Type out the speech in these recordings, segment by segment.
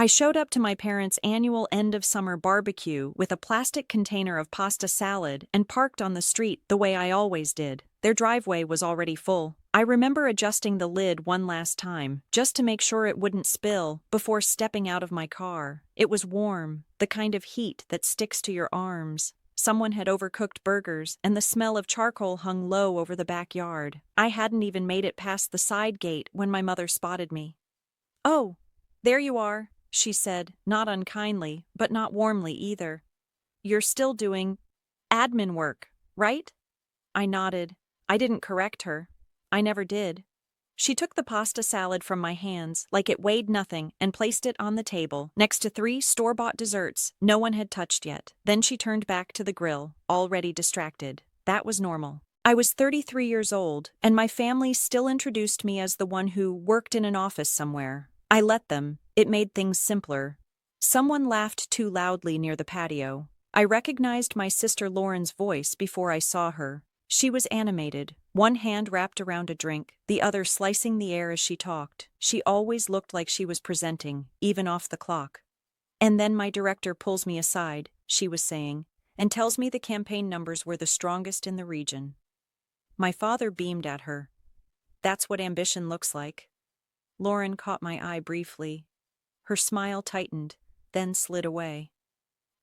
I showed up to my parents' annual end-of-summer barbecue with a plastic container of pasta salad and parked on the street the way I always did. Their driveway was already full. I remember adjusting the lid one last time, just to make sure it wouldn't spill, before stepping out of my car. It was warm, the kind of heat that sticks to your arms. Someone had overcooked burgers, and the smell of charcoal hung low over the backyard. I hadn't even made it past the side gate when my mother spotted me. "Oh, there you are," she said, not unkindly, but not warmly either. "You're still doing admin work, right?" I nodded. I didn't correct her. I never did. She took the pasta salad from my hands like it weighed nothing and placed it on the table, next to 3 store-bought desserts no one had touched yet. Then she turned back to the grill, already distracted. That was normal. I was 33 years old, and my family still introduced me as the one who worked in an office somewhere. I let them. It made things simpler. Someone laughed too loudly near the patio. I recognized my sister Lauren's voice before I saw her. She was animated, one hand wrapped around a drink, the other slicing the air as she talked. She always looked like she was presenting, even off the clock. "And then my director pulls me aside," she was saying, "and tells me the campaign numbers were the strongest in the region." My father beamed at her. "That's what ambition looks like." Lauren caught my eye briefly. Her smile tightened, then slid away.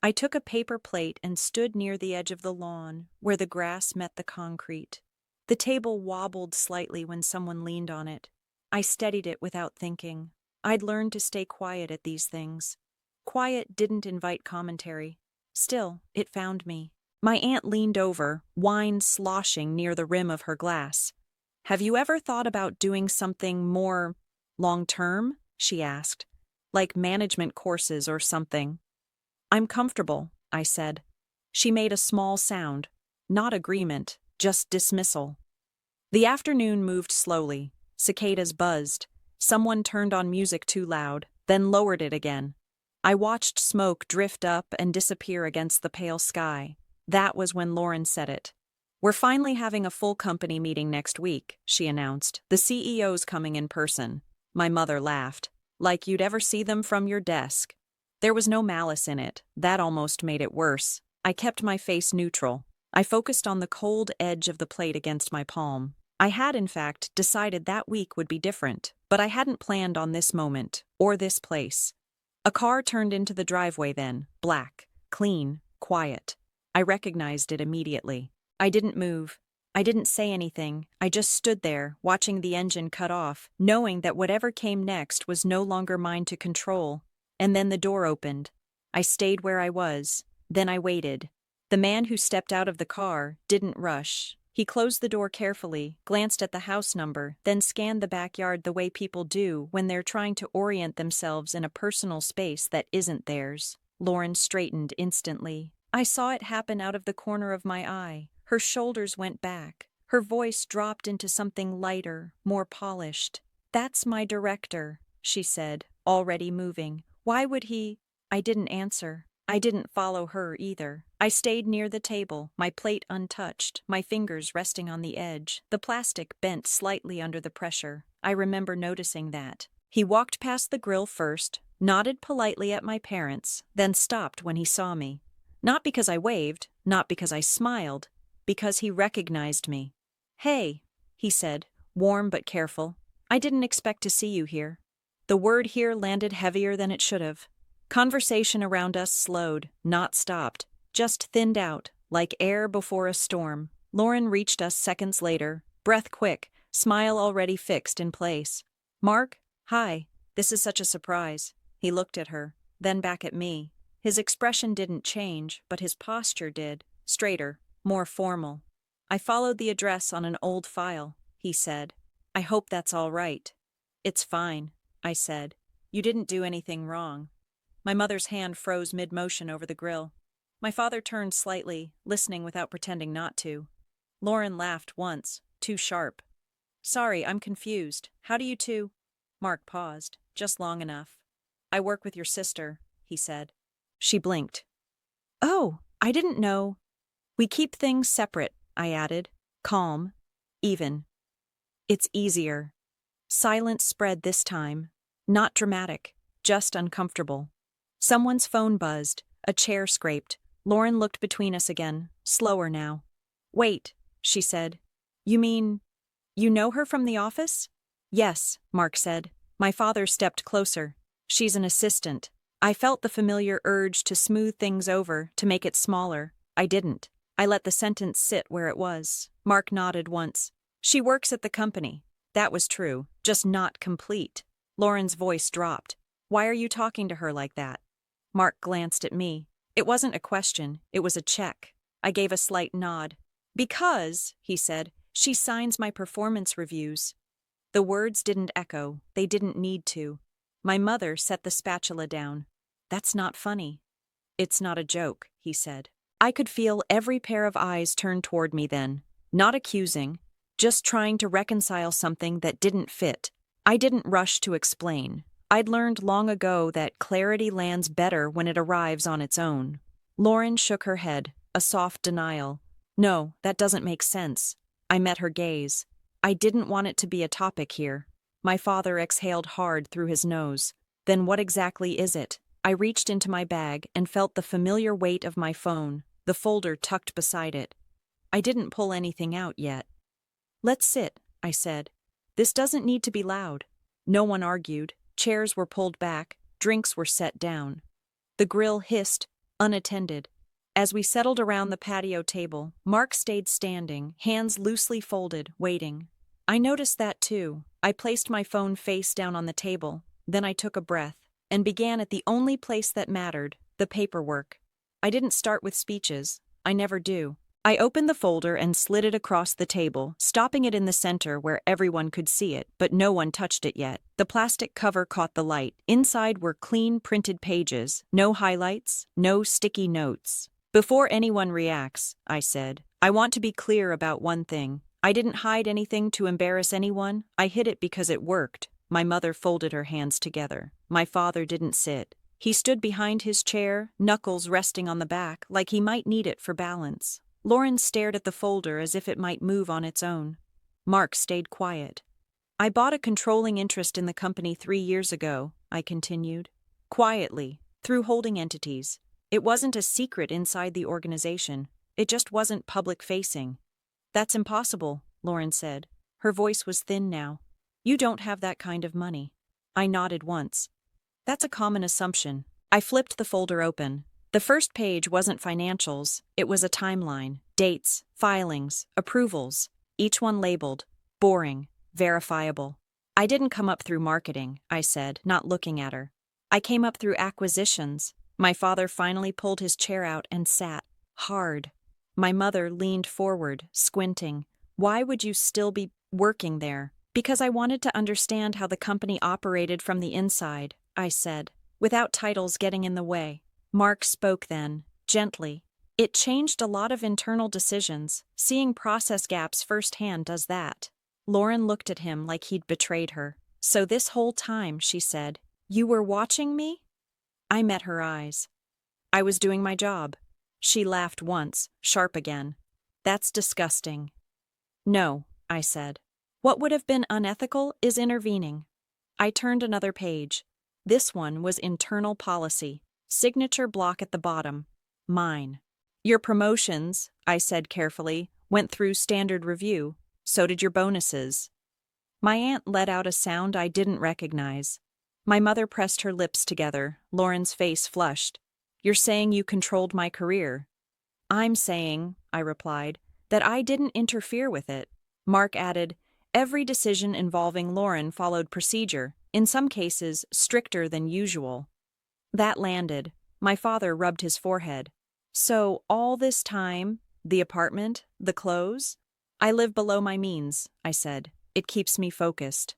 I took a paper plate and stood near the edge of the lawn, where the grass met the concrete. The table wobbled slightly when someone leaned on it. I steadied it without thinking. I'd learned to stay quiet at these things. Quiet didn't invite commentary. Still, it found me. My aunt leaned over, wine sloshing near the rim of her glass. "Have you ever thought about doing something more long-term?" she asked. "Like management courses or something?" "I'm comfortable," I said. She made a small sound. Not agreement, just dismissal. The afternoon moved slowly. Cicadas buzzed. Someone turned on music too loud, then lowered it again. I watched smoke drift up and disappear against the pale sky. That was when Lauren said it. "We're finally having a full company meeting next week," she announced. "The CEO's coming in person." My mother laughed. "Like you'd ever see them from your desk." There was no malice in it. That almost made it worse. I kept my face neutral. I focused on the cold edge of the plate against my palm. I had, in fact, decided that week would be different, but I hadn't planned on this moment, or this place. A car turned into the driveway then, black, clean, quiet. I recognized it immediately. I didn't move. I didn't say anything. I just stood there, watching the engine cut off, knowing that whatever came next was no longer mine to control. And then the door opened. I stayed where I was. Then I waited. The man who stepped out of the car didn't rush. He closed the door carefully, glanced at the house number, then scanned the backyard the way people do when they're trying to orient themselves in a personal space that isn't theirs. Lauren straightened instantly. I saw it happen out of the corner of my eye. Her shoulders went back. Her voice dropped into something lighter, more polished. "That's my director," she said, already moving. "Why would he—" I didn't answer. I didn't follow her either. I stayed near the table, my plate untouched, my fingers resting on the edge. The plastic bent slightly under the pressure. I remember noticing that. He walked past the grill first, nodded politely at my parents, then stopped when he saw me. Not because I waved, not because I smiled, because he recognized me. "Hey," he said, warm but careful. "I didn't expect to see you here." The word here landed heavier than it should have. Conversation around us slowed, not stopped, just thinned out, like air before a storm. Lauren reached us seconds later, breath quick, smile already fixed in place. "Mark, hi, this is such a surprise." He looked at her, then back at me. His expression didn't change, but his posture did, straighter, more formal. "I followed the address on an old file," he said. "I hope that's all right." "It's fine," I said. "You didn't do anything wrong." My mother's hand froze mid-motion over the grill. My father turned slightly, listening without pretending not to. Lauren laughed once, too sharp. "Sorry, I'm confused. How do you two—" Mark paused, just long enough. "I work with your sister," he said. She blinked. "Oh, I didn't know." "We keep things separate," I added. "Calm. Even. It's easier." Silence spread this time. Not dramatic, just uncomfortable. Someone's phone buzzed, a chair scraped. Lauren looked between us again, slower now. "Wait," she said. "You mean, you know her from the office?" "Yes," Mark said. My father stepped closer. "She's an assistant." I felt the familiar urge to smooth things over, to make it smaller. I didn't. I let the sentence sit where it was. Mark nodded once. "She works at the company." That was true, just not complete. Lauren's voice dropped. "Why are you talking to her like that?" Mark glanced at me. It wasn't a question, it was a check. I gave a slight nod. "Because," he said, "she signs my performance reviews." The words didn't echo, they didn't need to. My mother set the spatula down. "That's not funny." "It's not a joke," he said. I could feel every pair of eyes turn toward me then, not accusing, just trying to reconcile something that didn't fit. I didn't rush to explain. I'd learned long ago that clarity lands better when it arrives on its own. Lauren shook her head, a soft denial. "No, that doesn't make sense." I met her gaze. I didn't want it to be a topic here. My father exhaled hard through his nose. "Then what exactly is it?" I reached into my bag and felt the familiar weight of my phone, the folder tucked beside it. I didn't pull anything out yet. "Let's sit," I said. "This doesn't need to be loud." No one argued. Chairs were pulled back, drinks were set down. The grill hissed, unattended. As we settled around the patio table, Mark stayed standing, hands loosely folded, waiting. I noticed that too. I placed my phone face down on the table, then I took a breath, and began at the only place that mattered, the paperwork. I didn't start with speeches. I never do. I opened the folder and slid it across the table, stopping it in the center where everyone could see it, but no one touched it yet. The plastic cover caught the light. Inside were clean printed pages, no highlights, no sticky notes. "Before anyone reacts," I said, "I want to be clear about one thing. I didn't hide anything to embarrass anyone. I hid it because it worked." My mother folded her hands together. My father didn't sit. He stood behind his chair, knuckles resting on the back, like he might need it for balance. Lauren stared at the folder as if it might move on its own. Mark stayed quiet. "I bought a controlling interest in the company 3 years ago," I continued. "Quietly, through holding entities. It wasn't a secret inside the organization. It just wasn't public-facing." "That's impossible," Lauren said. Her voice was thin now. "You don't have that kind of money." I nodded once. "That's a common assumption." I flipped the folder open. The first page wasn't financials, it was a timeline, dates, filings, approvals, each one labeled, boring, verifiable. "I didn't come up through marketing," I said, not looking at her. "I came up through acquisitions." My father finally pulled his chair out and sat, hard. My mother leaned forward, squinting. "Why would you still be working there?" "Because I wanted to understand how the company operated from the inside," I said, without titles getting in the way. Mark spoke then, gently. "It changed a lot of internal decisions. Seeing process gaps firsthand does that." Lauren looked at him like he'd betrayed her. "So this whole time," she said, "you were watching me?" I met her eyes. "I was doing my job." She laughed once, sharp again. "That's disgusting." "No," I said. "What would have been unethical is intervening." I turned another page. This one was internal policy. Signature block at the bottom. Mine. "Your promotions," I said carefully, "went through standard review. So did your bonuses." My aunt let out a sound I didn't recognize. My mother pressed her lips together. Lauren's face flushed. "You're saying you controlled my career." "I'm saying," I replied, "that I didn't interfere with it." Mark added, "Every decision involving Lauren followed procedure, in some cases stricter than usual." That landed. My father rubbed his forehead. "So, all this time, the apartment, the clothes?" "I live below my means," I said. "It keeps me focused."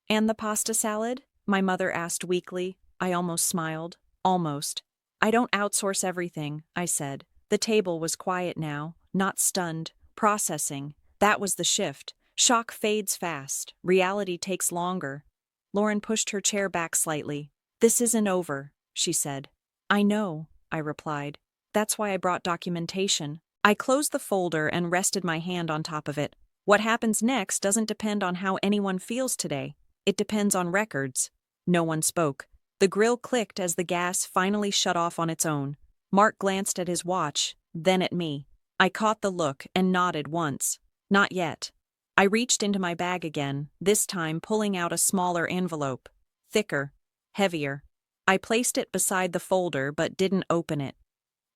"And the pasta salad?" my mother asked weakly. I almost smiled. Almost. "I don't outsource everything," I said. The table was quiet now, not stunned, processing. That was the shift. Shock fades fast. Reality takes longer. Lauren pushed her chair back slightly. "This isn't over," she said. "I know," I replied. "That's why I brought documentation." I closed the folder and rested my hand on top of it. What happens next doesn't depend on how anyone feels today. It depends on records. No one spoke. The grill clicked as the gas finally shut off on its own. Mark glanced at his watch, then at me. I caught the look and nodded once. Not yet. I reached into my bag again, this time pulling out a smaller envelope. Thicker. Heavier. I placed it beside the folder but didn't open it.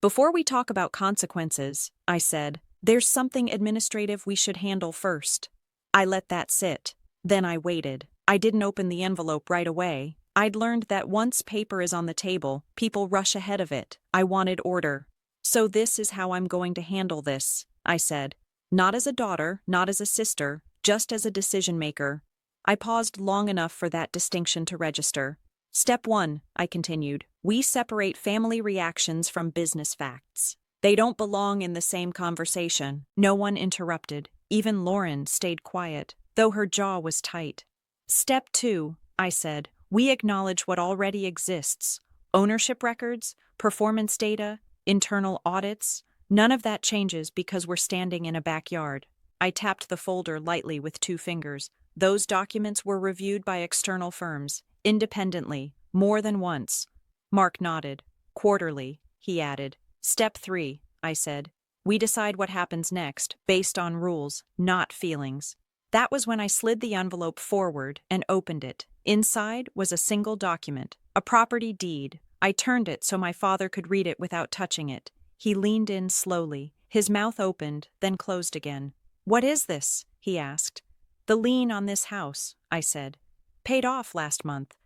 Before we talk about consequences, I said, there's something administrative we should handle first. I let that sit. Then I waited. I didn't open the envelope right away. I'd learned that once paper is on the table, people rush ahead of it. I wanted order. So this is how I'm going to handle this, I said. Not as a daughter, not as a sister, just as a decision maker. I paused long enough for that distinction to register. Step 1, I continued. We separate family reactions from business facts. They don't belong in the same conversation. No one interrupted. Even Lauren stayed quiet, though her jaw was tight. Step 2, I said. We acknowledge what already exists. Ownership records, performance data, internal audits. None of that changes because we're standing in a backyard. I tapped the folder lightly with 2 fingers. Those documents were reviewed by external firms, independently, more than once. Mark nodded. Quarterly, he added. Step 3, I said. We decide what happens next, based on rules, not feelings. That was when I slid the envelope forward and opened it. Inside was a single document, a property deed. I turned it so my father could read it without touching it. He leaned in slowly. His mouth opened, then closed again. What is this? He asked. The lien on this house, I said. Paid off last month.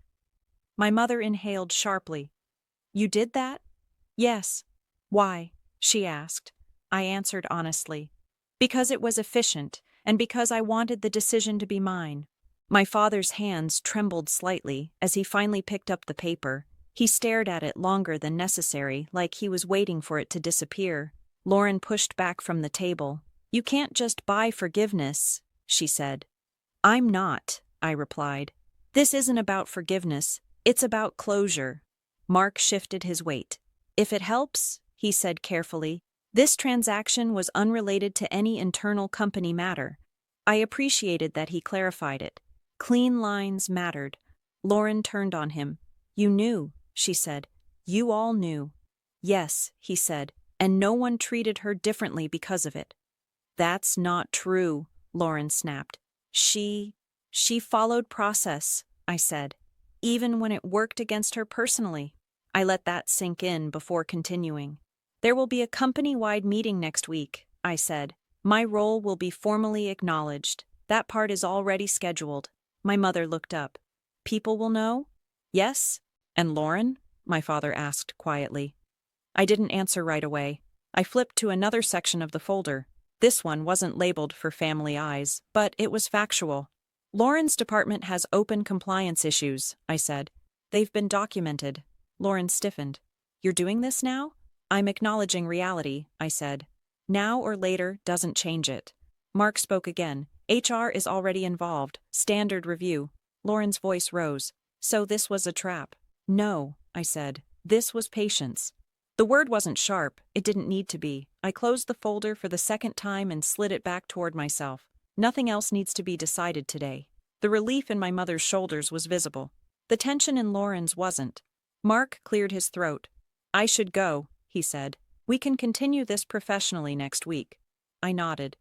My mother inhaled sharply. You did that? Yes. Why? She asked. I answered honestly. Because it was efficient, and because I wanted the decision to be mine. My father's hands trembled slightly as he finally picked up the paper. He stared at it longer than necessary, like he was waiting for it to disappear. Lauren pushed back from the table. You can't just buy forgiveness, she said. I'm not, I replied. This isn't about forgiveness. It's about closure. Mark shifted his weight. If it helps, he said carefully, this transaction was unrelated to any internal company matter. I appreciated that he clarified it. Clean lines mattered. Lauren turned on him. You knew, she said. You all knew. Yes, he said, and no one treated her differently because of it. That's not true, Lauren snapped. She followed process, I said, even when it worked against her personally. I let that sink in before continuing. There will be a company-wide meeting next week, I said. My role will be formally acknowledged. That part is already scheduled. My mother looked up. People will know? Yes? And Lauren? My father asked quietly. I didn't answer right away. I flipped to another section of the folder. This one wasn't labeled for family eyes, but it was factual. Lauren's department has open compliance issues, I said. They've been documented. Lauren stiffened. You're doing this now? I'm acknowledging reality, I said. Now or later doesn't change it. Mark spoke again. HR is already involved. Standard review. Lauren's voice rose. So this was a trap. No, I said. This was patience. The word wasn't sharp. It didn't need to be. I closed the folder for the second time and slid it back toward myself. Nothing else needs to be decided today. The relief in my mother's shoulders was visible. The tension in Lauren's wasn't. Mark cleared his throat. I should go, he said. We can continue this professionally next week. I nodded.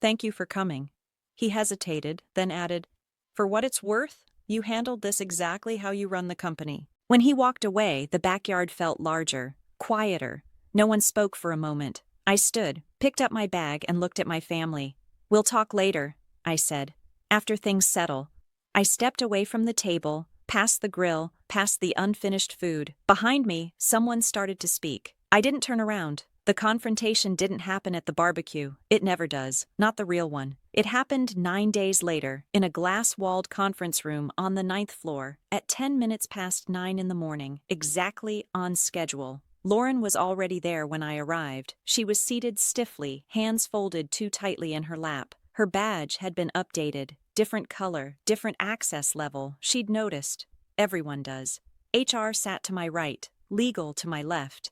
Thank you for coming. He hesitated, then added, for what it's worth, you handled this exactly how you run the company. When he walked away, the backyard felt larger, quieter. No one spoke for a moment. I stood, picked up my bag, and looked at my family. We'll talk later, I said, after things settle. I stepped away from the table, past the grill, past the unfinished food. Behind me, someone started to speak. I didn't turn around. The confrontation didn't happen at the barbecue. It never does. Not the real one. It happened 9 days later, in a glass-walled conference room on the 9th floor, at 10 minutes past 9 in the morning, exactly on schedule. Lauren was already there when I arrived. She was seated stiffly, hands folded too tightly in her lap. Her badge had been updated. Different color, different access level. She'd noticed. Everyone does. HR sat to my right, legal to my left.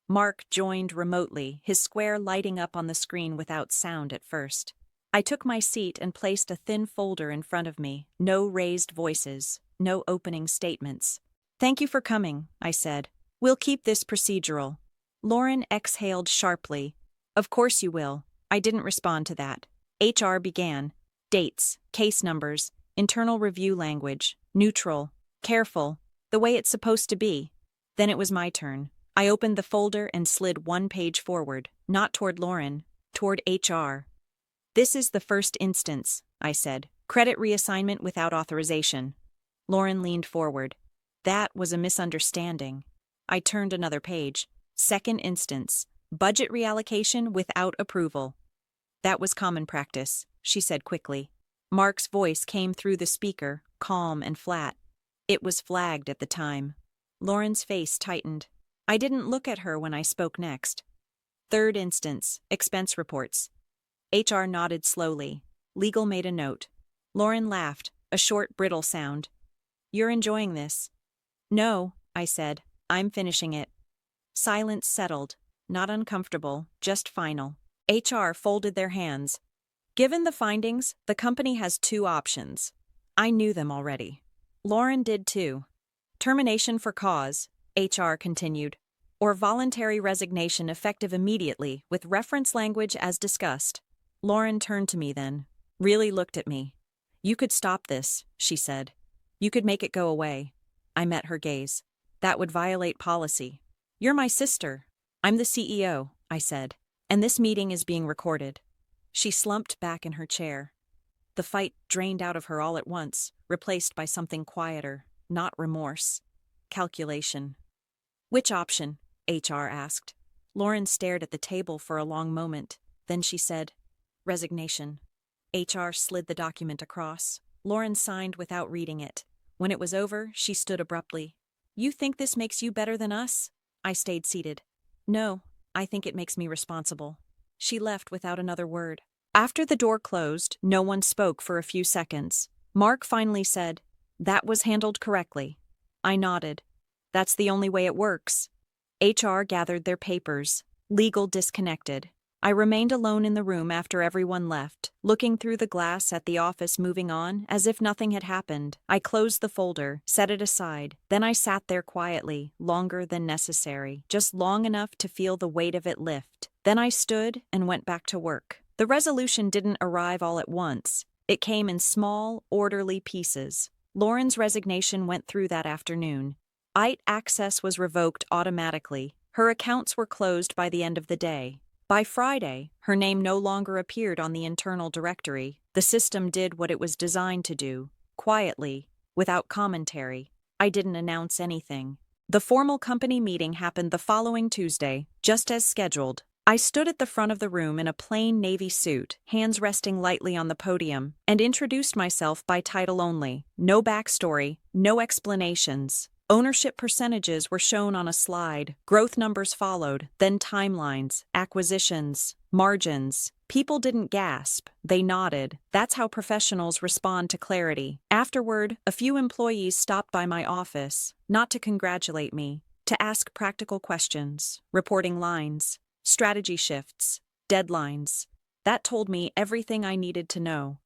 Mark joined remotely, his square lighting up on the screen without sound at first. I took my seat and placed a thin folder in front of me. No raised voices, no opening statements. Thank you for coming, I said. We'll keep this procedural. Lauren exhaled sharply. Of course you will. I didn't respond to that. HR began. Dates, case numbers, internal review language, neutral, careful, the way it's supposed to be. Then it was my turn. I opened the folder and slid one page forward, not toward Lauren, toward HR. This is the first instance, I said. Credit reassignment without authorization. Lauren leaned forward. That was a misunderstanding. I turned another page. Second instance. Budget reallocation without approval. That was common practice, she said quickly. Mark's voice came through the speaker, calm and flat. It was flagged at the time. Lauren's face tightened. I didn't look at her when I spoke next. Third instance. Expense reports. HR nodded slowly. Legal made a note. Lauren laughed, a short, brittle sound. You're enjoying this? No, I said. I'm finishing it. Silence settled. Not uncomfortable, just final. HR folded their hands. Given the findings, the company has two options. I knew them already. Lauren did too. Termination for cause, HR continued, or voluntary resignation effective immediately with reference language as discussed. Lauren turned to me then, really looked at me. You could stop this, she said. You could make it go away. I met her gaze. That would violate policy. You're my sister. I'm the CEO, I said, and this meeting is being recorded. She slumped back in her chair. The fight drained out of her all at once, replaced by something quieter, not remorse. Calculation. Which option? HR asked. Lauren stared at the table for a long moment. Then she said, resignation. HR slid the document across. Lauren signed without reading it. When it was over, she stood abruptly. You think this makes you better than us? I stayed seated. No, I think it makes me responsible. She left without another word. After the door closed, no one spoke for a few seconds. Mark finally said, that was handled correctly. I nodded. That's the only way it works. HR gathered their papers. Legal disconnected. I remained alone in the room after everyone left, looking through the glass at the office moving on as if nothing had happened. I closed the folder, set it aside. Then I sat there quietly, longer than necessary, just long enough to feel the weight of it lift. Then I stood and went back to work. The resolution didn't arrive all at once. It came in small, orderly pieces. Lauren's resignation went through that afternoon. IT access was revoked automatically. Her accounts were closed by the end of the day. By Friday, her name no longer appeared on the internal directory. The system did what it was designed to do, quietly, without commentary. I didn't announce anything. The formal company meeting happened the following Tuesday, just as scheduled. I stood at the front of the room in a plain navy suit, hands resting lightly on the podium, and introduced myself by title only. No backstory, no explanations. Ownership percentages were shown on a slide, growth numbers followed, then timelines, acquisitions, margins. People didn't gasp, they nodded. That's how professionals respond to clarity. Afterward, a few employees stopped by my office, not to congratulate me, to ask practical questions, reporting lines, strategy shifts, deadlines. That told me everything I needed to know.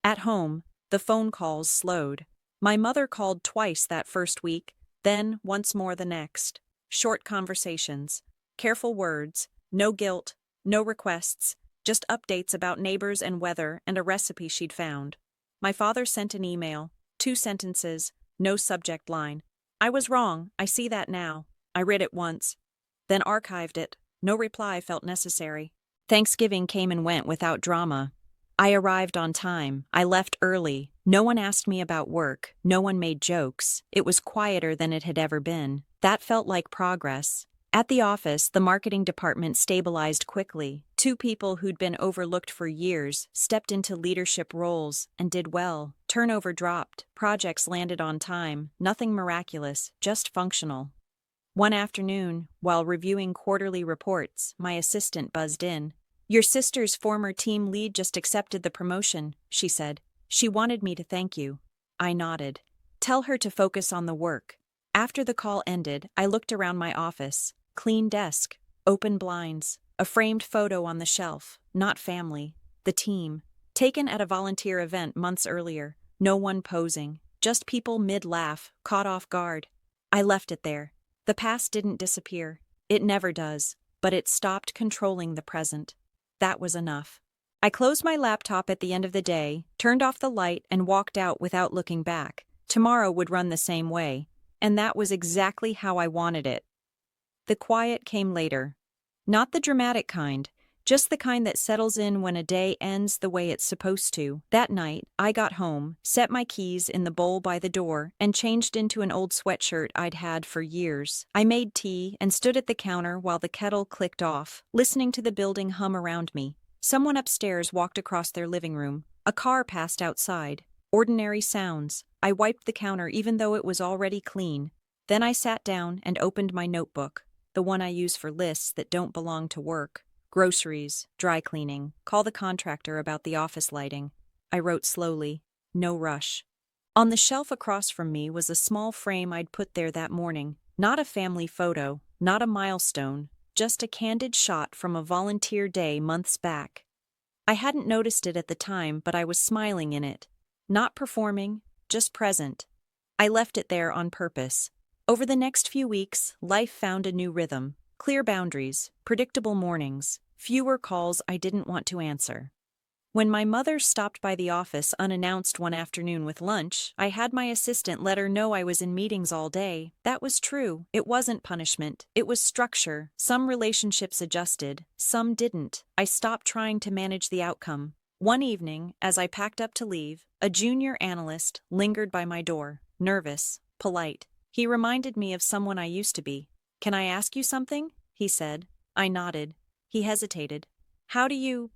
At home, the phone calls slowed. My mother called twice that first week, then once more the next. Short conversations, careful words, no guilt, no requests, just updates about neighbors and weather and a recipe she'd found. My father sent an email, 2 sentences, no subject line. I was wrong, I see that now. I read it once, then archived it. No reply felt necessary. Thanksgiving came and went without drama. I arrived on time. I left early. No one asked me about work. No one made jokes. It was quieter than it had ever been. That felt like progress. At the office, the marketing department stabilized quickly. 2 people who'd been overlooked for years stepped into leadership roles and did well. Turnover dropped. Projects landed on time. Nothing miraculous, just functional. One afternoon, while reviewing quarterly reports, my assistant buzzed in. Your sister's former team lead just accepted the promotion, she said. She wanted me to thank you. I nodded. Tell her to focus on the work. After the call ended, I looked around my office. Clean desk, open blinds, a framed photo on the shelf, not family, the team. Taken at a volunteer event months earlier, no one posing, just people mid-laugh, caught off guard. I left it there. The past didn't disappear. It never does, but it stopped controlling the present. That was enough. I closed my laptop at the end of the day, turned off the light, and walked out without looking back. Tomorrow would run the same way, and that was exactly how I wanted it. The quiet came later. Not the dramatic kind, just the kind that settles in when a day ends the way it's supposed to. That night, I got home, set my keys in the bowl by the door, and changed into an old sweatshirt I'd had for years. I made tea and stood at the counter while the kettle clicked off, listening to the building hum around me. Someone upstairs walked across their living room. A car passed outside. Ordinary sounds. I wiped the counter even though it was already clean. Then I sat down and opened my notebook, the one I use for lists that don't belong to work. Groceries, dry cleaning, call the contractor about the office lighting. I wrote slowly, no rush. On the shelf across from me was a small frame I'd put there that morning. Not a family photo, not a milestone, just a candid shot from a volunteer day months back. I hadn't noticed it at the time, but I was smiling in it. Not performing, just present. I left it there on purpose. Over the next few weeks, life found a new rhythm. Clear boundaries, predictable mornings, fewer calls I didn't want to answer. When my mother stopped by the office unannounced one afternoon with lunch, I had my assistant let her know I was in meetings all day. That was true. It wasn't punishment. It was structure. Some relationships adjusted, some didn't. I stopped trying to manage the outcome. One evening, as I packed up to leave, a junior analyst lingered by my door, nervous, polite. He reminded me of someone I used to be. "Can I ask you something?" he said. I nodded. He hesitated. "How do you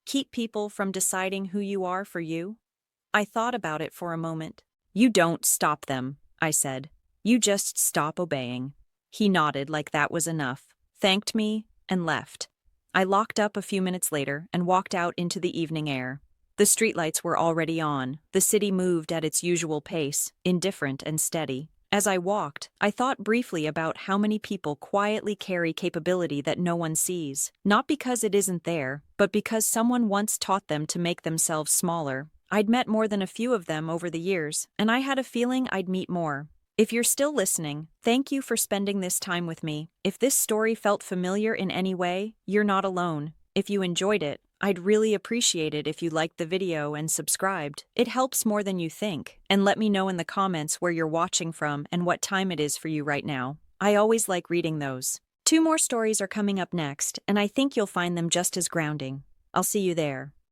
keep people from deciding who you are for you?" I thought about it for a moment. "You don't stop them," I said. "You just stop obeying." He nodded like that was enough, thanked me, and left. I locked up a few minutes later and walked out into the evening air. The streetlights were already on. The city moved at its usual pace, indifferent and steady. As I walked, I thought briefly about how many people quietly carry capability that no one sees, not because it isn't there, but because someone once taught them to make themselves smaller. I'd met more than a few of them over the years, and I had a feeling I'd meet more. If you're still listening, thank you for spending this time with me. If this story felt familiar in any way, you're not alone. If you enjoyed it, I'd really appreciate it if you liked the video and subscribed. It helps more than you think. And let me know in the comments where you're watching from and what time it is for you right now. I always like reading those. 2 more stories are coming up next, and I think you'll find them just as grounding. I'll see you there.